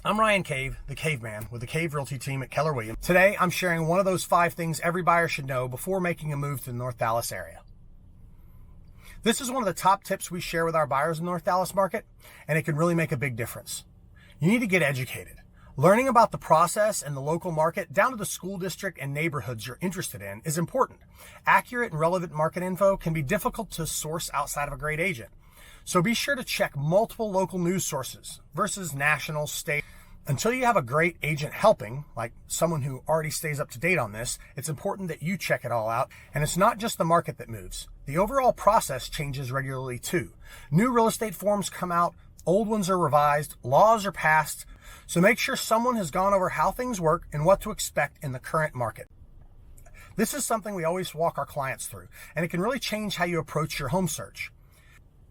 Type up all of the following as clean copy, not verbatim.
I'm Ryan Cave, the Caveman, with the Cave Realty team at Keller Williams. Today, I'm sharing one of those 5 things every buyer should know before making a move to the North Dallas area. This is one of the top tips we share with our buyers in the North Dallas market, and it can really make a big difference. You need to get educated. Learning about the process and the local market, down to the school district and neighborhoods you're interested in, is important. Accurate and relevant market info can be difficult to source outside of a great agent. So be sure to check multiple local news sources versus national, state. Until you have a great agent helping, like someone who already stays up to date on this, it's important that you check it all out. And it's not just the market that moves. The overall process changes regularly too. New real estate forms come out, old ones are revised, laws are passed. So make sure someone has gone over how things work and what to expect in the current market. This is something we always walk our clients through, and it can really change how you approach your home search.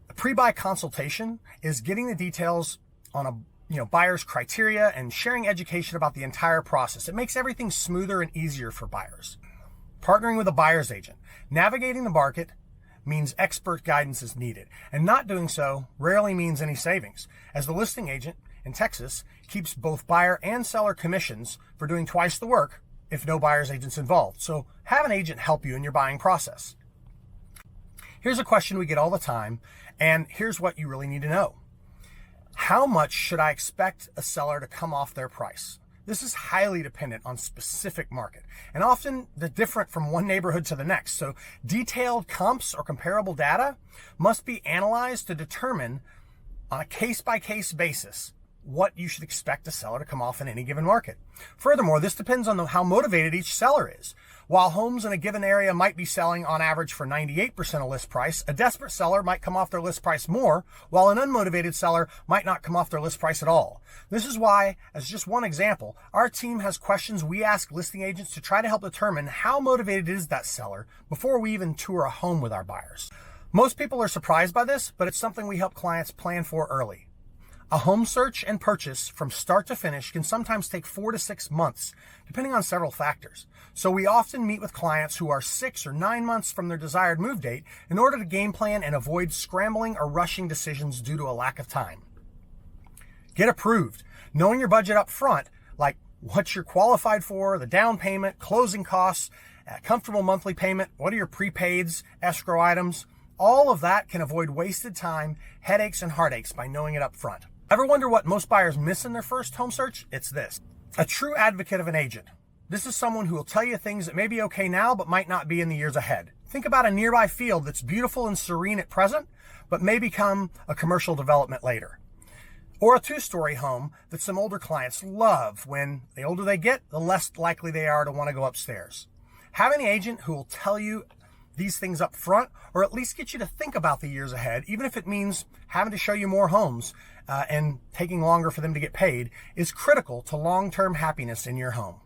A pre-buy consultation is getting the details on a buyer's criteria and sharing education about the entire process. It makes everything smoother and easier for buyers. Partnering with a buyer's agent. Navigating the market means expert guidance is needed, and not doing so rarely means any savings, as the listing agent in Texas keeps both buyer and seller commissions for doing twice the work if no buyer's agent's involved. So have an agent help you in your buying process. Here's a question we get all the time, and here's what you really need to know. How much should I expect a seller to come off their price? This is highly dependent on specific market and often different from one neighborhood to the next. So detailed comps or comparable data must be analyzed to determine on a case-by-case basis what you should expect a seller to come off in any given market. Furthermore, this depends on how motivated each seller is. While homes in a given area might be selling on average for 98% of list price, a desperate seller might come off their list price more, while an unmotivated seller might not come off their list price at all. This is why, as just one example, our team has questions we ask listing agents to try to help determine how motivated is that seller before we even tour a home with our buyers. Most people are surprised by this, but it's something we help clients plan for early. A home search and purchase from start to finish can sometimes take 4 to 6 months, depending on several factors. So we often meet with clients who are 6 or 9 months from their desired move date in order to game plan and avoid scrambling or rushing decisions due to a lack of time. Get approved. Knowing your budget up front, like what you're qualified for, the down payment, closing costs, a comfortable monthly payment, what are your prepaids, escrow items, all of that can avoid wasted time, headaches, and heartaches by knowing it up front. Ever wonder what most buyers miss in their first home search? It's this. A true advocate of an agent. This is someone who will tell you things that may be okay now but might not be in the years ahead. Think about a nearby field that's beautiful and serene at present, but may become a commercial development later. Or a 2-story home that some older clients love. When the older they get, the less likely they are to want to go upstairs. Having an agent who will tell you these things up front, or at least get you to think about the years ahead, even if it means having to show you more homes and taking longer for them to get paid, is critical to long-term happiness in your home.